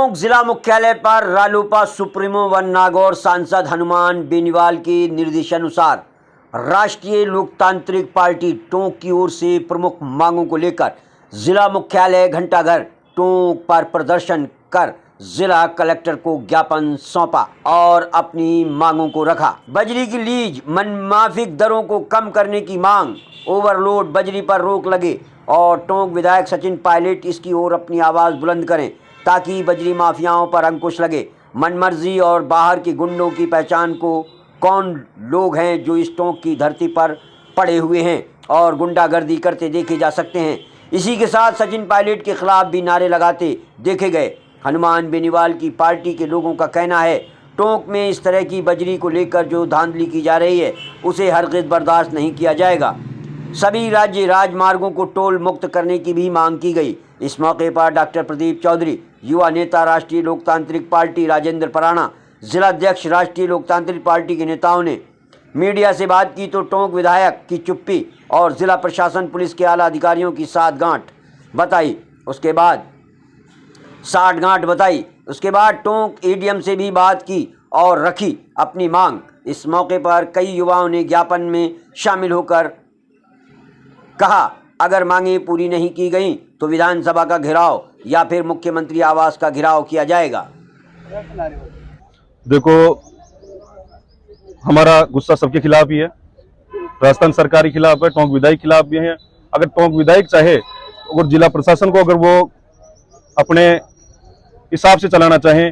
टोंक जिला मुख्यालय पर रालोपा सुप्रीमो व नागौर सांसद हनुमान बेनीवाल के निर्देशानुसार राष्ट्रीय लोकतांत्रिक पार्टी टोंक की ओर से प्रमुख मांगों को लेकर जिला मुख्यालय घंटाघर टोंक पर प्रदर्शन कर जिला कलेक्टर को ज्ञापन सौंपा और अपनी मांगों को रखा। बजरी की लीज मनमाफिक दरों को कम करने की मांग, ओवरलोड बजरी पर रोक लगे और टोंक विधायक सचिन पायलट इसकी ओर अपनी आवाज़ बुलंद करें ताकि बजरी माफियाओं पर अंकुश लगे। मनमर्जी और बाहर के गुंडों की पहचान को कौन लोग हैं जो इस टोंक की धरती पर पड़े हुए हैं और गुंडागर्दी करते देखे जा सकते हैं। इसी के साथ सचिन पायलट के खिलाफ भी नारे लगाते देखे गए। हनुमान बेनीवाल की पार्टी के लोगों का कहना है टोंक में इस तरह की बजरी को लेकर जो धांधली की जा रही है उसे हरगिज़ बर्दाश्त नहीं किया जाएगा। सभी राज्य राजमार्गों को टोल मुक्त करने की भी मांग की गई। इस मौके पर डॉक्टर प्रदीप चौधरी, युवा नेता राष्ट्रीय लोकतांत्रिक पार्टी राजेंद्र पराणा, जिलाध्यक्ष राष्ट्रीय लोकतांत्रिक पार्टी के नेताओं ने मीडिया से बात की तो टोंक विधायक की चुप्पी और जिला प्रशासन पुलिस के आला अधिकारियों की साठगांठ बताई। उसके बाद टोंक एडीएम से भी बात की और रखी अपनी मांग। इस मौके पर कई युवाओं ने ज्ञापन में शामिल होकर कहा अगर मांगे पूरी नहीं की गई तो विधानसभा का घेराव या फिर मुख्यमंत्री आवास का घेराव किया जाएगा। देखो, हमारा गुस्सा सबके खिलाफ ही है, राजस्थान सरकार के खिलाफ है, टोंक विधायक खिलाफ भी है। अगर टोंक विधायक चाहे और जिला प्रशासन को अगर वो अपने हिसाब से चलाना चाहें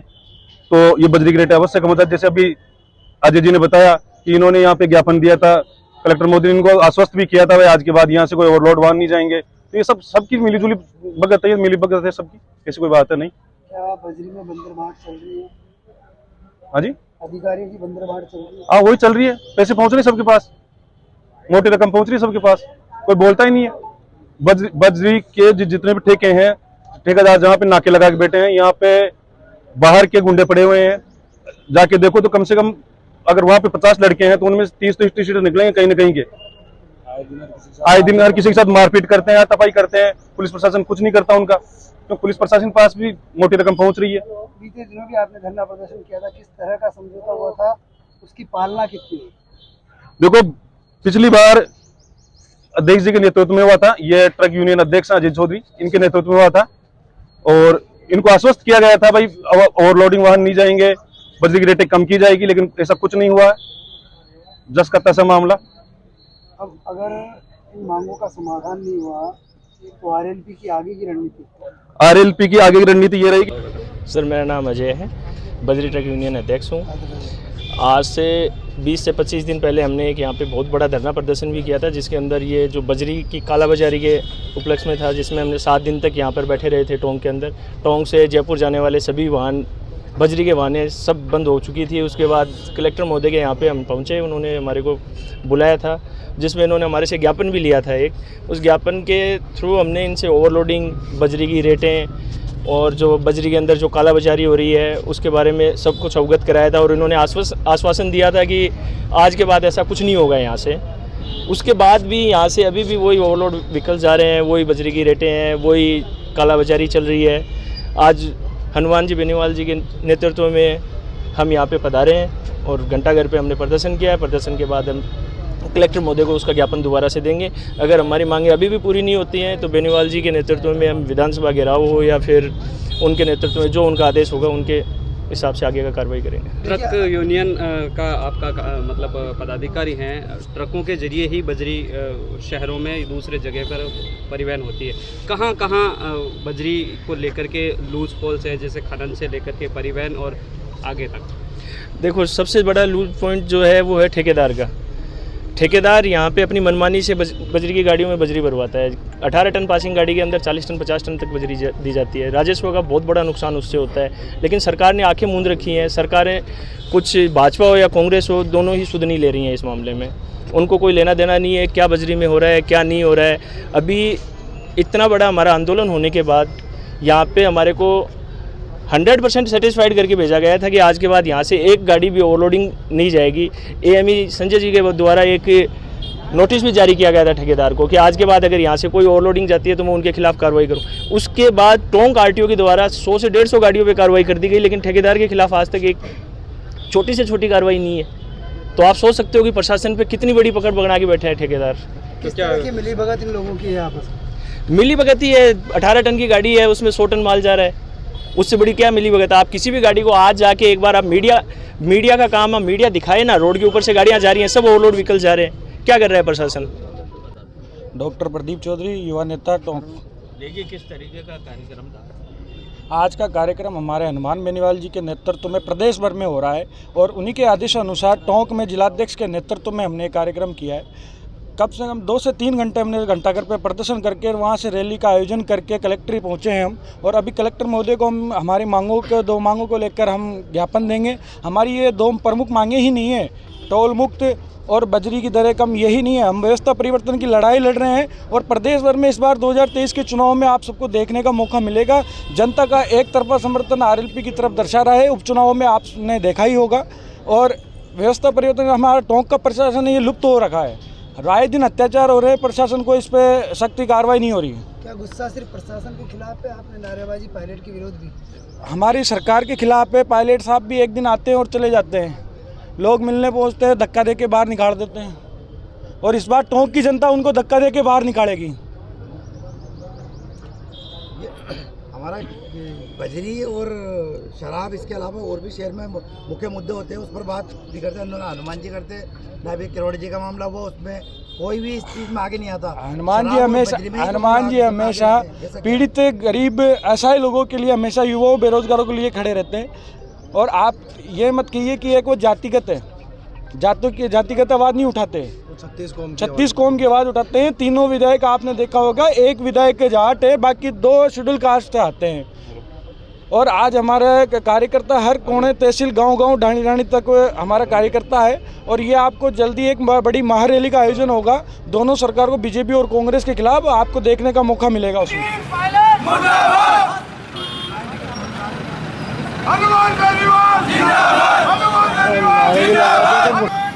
तो ये बजरी की रेट अवश्य कम होता है। जैसे अभी अजय जी ने बताया कि इन्होंने यहाँ पे ज्ञापन दिया था, कलेक्टर मोदी ने इनको आश्वस्त भी किया था भाई आज के बाद यहाँ से कोई ओवरलोड वाहन नहीं जाएंगे। तो ये सब सबकी मिलीजुली भगत है, मिली भगत है सबकी, ऐसी कोई बात है नहीं। क्या बजरी में बंदरबांट चल रही है? हाँ जी, अधिकारियों की बंदरबांट चल रही है। हाँ, वही चल रही है। पैसे पहुंच रहे सबके पास, मोटी रकम पहुंच रही है सबके पास, कोई बोलता ही नहीं है। बजरी के जितने भी ठेके हैं, ठेकेदार जहाँ पे नाके लगा के बैठे हैं, यहाँ पे बाहर के गुंडे पड़े हुए हैं। जाके देखो तो कम से कम अगर वहाँ पे 50 लड़के हैं तो उनमें 30 तो टी-शर्ट निकलेंगे कहीं ना कहीं के। आए दिन हर किसी के साथ मारपीट करते हैं, हाथापाई करते हैं। पुलिस प्रशासन कुछ नहीं करता उनका, तो पुलिस प्रशासन के पास भी मोटी रकम पहुंच रही है। बीते दिनों भी आपने धरना प्रदर्शन किया था, किस तरह का समझौता हुआ था, उसकी पालना कितनी है? देखो, पिछली बार अध्यक्ष जी के नेतृत्व में हुआ था, ये ट्रक यूनियन अध्यक्ष अजय चौधरी, इनके नेतृत्व में हुआ था और इनको आश्वस्त किया गया था भाई ओवरलोडिंग वाहन नहीं जाएंगे, बजरी की रेटें कम की जाएगी, लेकिन ऐसा कुछ नहीं हुआ। जस का तसा मामला। अब अगर इन मांगों का समाधान नहीं हुआ तो आरएलपी की आगे की रणनीति ये रहेगी। सर, मेरा नाम अजय है, बजरी ट्रक यूनियन अध्यक्ष हूँ। आज से 20 से 25 दिन पहले हमने एक यहाँ पे बहुत बड़ा धरना प्रदर्शन भी किया था, जिसके अंदर ये जो बजरी की कालाबाजारी के उपलक्ष्य में था, जिसमें हमने 7 दिन तक यहाँ पर बैठे रहे थे। टोंक के अंदर, टोंक से जयपुर जाने वाले सभी वाहन, बजरी के वाहनें सब बंद हो चुकी थी। उसके बाद कलेक्टर महोदय के यहाँ पे हम पहुँचे, उन्होंने हमारे को बुलाया था, जिसमें इन्होंने हमारे से ज्ञापन भी लिया था एक। उस ज्ञापन के थ्रू हमने इनसे ओवरलोडिंग, बजरी की रेटें और जो बजरी के अंदर जो कालाबाजारी हो रही है उसके बारे में सब कुछ अवगत कराया था और इन्होंने आश्वासन दिया था कि आज के बाद ऐसा कुछ नहीं होगा यहाँ से। उसके बाद भी यहाँ से अभी भी वही ओवरलोड व्हीकल जा रहे हैं, वही बजरी की रेटें हैं, वही कालाबाजारी चल रही है। आज हनुमान जी बेनीवाल जी के नेतृत्व में हम यहाँ पे पधारे हैं और घंटाघर पे हमने प्रदर्शन किया है। प्रदर्शन के बाद हम कलेक्टर महोदय को उसका ज्ञापन दोबारा से देंगे। अगर हमारी मांगें अभी भी पूरी नहीं होती हैं तो बेनीवाल जी के नेतृत्व में हम विधानसभा घेराव हो या फिर उनके नेतृत्व में जो उनका आदेश होगा उनके हिसाब से आगे का कार्रवाई करेंगे। ट्रक यूनियन का आपका मतलब पदाधिकारी हैं, ट्रकों के जरिए ही बजरी शहरों में दूसरे जगह पर परिवहन होती है। कहाँ बजरी को लेकर के लूज पोल्स है, जैसे खनन से लेकर के परिवहन और आगे तक? देखो, सबसे बड़ा लूज पॉइंट जो है वो है ठेकेदार का। ठेकेदार यहाँ पे अपनी मनमानी से बजरी की गाड़ियों में बजरी भरवाता है। 18 टन पासिंग गाड़ी के अंदर 40 टन 50 टन तक बजरी दी जाती है। राजस्व का बहुत बड़ा नुकसान उससे होता है, लेकिन सरकार ने आंखें मूंद रखी हैं। सरकारें, कुछ भाजपा हो या कांग्रेस हो, दोनों ही सुध नहीं ले रही हैं इस मामले में। उनको कोई लेना देना नहीं है क्या बजरी में हो रहा है, क्या नहीं हो रहा है। अभी इतना बड़ा हमारा आंदोलन होने के बाद यहाँ पे हमारे को 100% सेटिस्फाइड करके भेजा गया था कि आज के बाद यहाँ से एक गाड़ी भी ओवरलोडिंग नहीं जाएगी। एएमई संजय जी के द्वारा एक नोटिस भी जारी किया गया था ठेकेदार को कि आज के बाद अगर यहाँ से कोई ओवरलोडिंग जाती है तो मैं उनके खिलाफ कार्रवाई करूँ। उसके बाद टोंक आरटीओ के द्वारा 100 से 150 गाड़ियों पे कार्रवाई कर दी गई, लेकिन ठेकेदार के खिलाफ आज तक एक छोटी से छोटी कार्रवाई नहीं है। तो आप सोच सकते हो कि प्रशासन पे कितनी बड़ी पकड़ पकड़ा के बैठे हैं ठेकेदार। किस तरह की मिली भगत इन लोगों की है आपस में? मिली भगती है, 18 टन की गाड़ी है, उसमें 100 टन माल जा रहा है, उससे बड़ी क्या मिली भगत। आप किसी भी गाड़ी को आज जाके एक बार आप मीडिया का काम है, मीडिया दिखाए ना, रोड के ऊपर से गाड़ियाँ जा रही हैं, सब ओवरलोड व्हीकल जा रहे हैं, क्या कर रहा है प्रशासन। डॉक्टर प्रदीप चौधरी, युवा नेता टोंक। देखिए किस तरीके का कार्यक्रम था आज का कार्यक्रम हमारे हनुमान बेनीवाल जी के नेतृत्व में प्रदेश भर में हो रहा है और उन्हीं के आदेशानुसार टोंक में जिलाध्यक्ष के नेतृत्व में हमने कार्यक्रम किया है। कम से कम 2 से 3 घंटे हमने घंटाघर पे प्रदर्शन करके वहाँ से रैली का आयोजन करके कलेक्ट्री पहुँचे हैं हम, और अभी कलेक्टर महोदय को हम हमारी दो मांगों को लेकर हम ज्ञापन देंगे। हमारी ये 2 प्रमुख मांगे ही नहीं है, टोल मुक्त और बजरी की दरें कम, यही नहीं है। हम व्यवस्था परिवर्तन की लड़ाई लड़ रहे हैं और प्रदेश भर में इस बार 2023 के चुनाव में आप सबको देखने का मौका मिलेगा। जनता का एक तरफा समर्थन आरएलपी की तरफ दर्शा रहा है, उपचुनाव में आपने देखा ही होगा। और व्यवस्था परिवर्तन हमारा टोंक का प्रशासन ये लुप्त हो रखा है, राय दिन अत्याचार हो रहे हैं, प्रशासन को इस पर सख्ती कार्रवाई नहीं हो रही है। क्या गुस्सा सिर्फ प्रशासन के खिलाफ है? आपने नारेबाजी पायलट के विरोध भी? हमारी सरकार के खिलाफ है। पायलट साहब भी एक दिन आते हैं और चले जाते हैं, लोग मिलने पहुंचते हैं, धक्का दे के बाहर निकाल देते हैं, और इस बार टोंक की जनता उनको धक्का दे के बाहर निकालेगी। हमारा बजरी और शराब, इसके अलावा और भी शहर में मुख्य मुद्दे होते हैं, उस पर बात भी करते हैं। ना हनुमान जी करते, ना भी किरोड़ जी का मामला वो, उसमें कोई भी इस चीज़ में आगे नहीं आता। हनुमान जी हमेशा पीड़ित गरीब असहाय लोगों के लिए, हमेशा युवाओं बेरोजगारों के लिए खड़े रहते हैं। और आप ये मत कहिए कि एक वो जातिगत है, जातिगत आवाज़ नहीं उठाते, 36 कौम की आवाज़ उठाते हैं। तीनों विधायक आपने देखा होगा, एक विधायक के जाट है, बाकी 2 शेड्यूल कास्ट से आते हैं। और आज हमारा कार्यकर्ता हर कोने, तहसील, गांव ढाणी तक हमारा कार्यकर्ता है। और ये आपको जल्दी एक बड़ी महारैली का आयोजन होगा दोनों सरकार को, बीजेपी और कांग्रेस के खिलाफ, आपको देखने का मौका मिलेगा उसमें। हनुमान बेनीवाल जिंदाबाद, हनुमान बेनीवाल जिंदाबाद।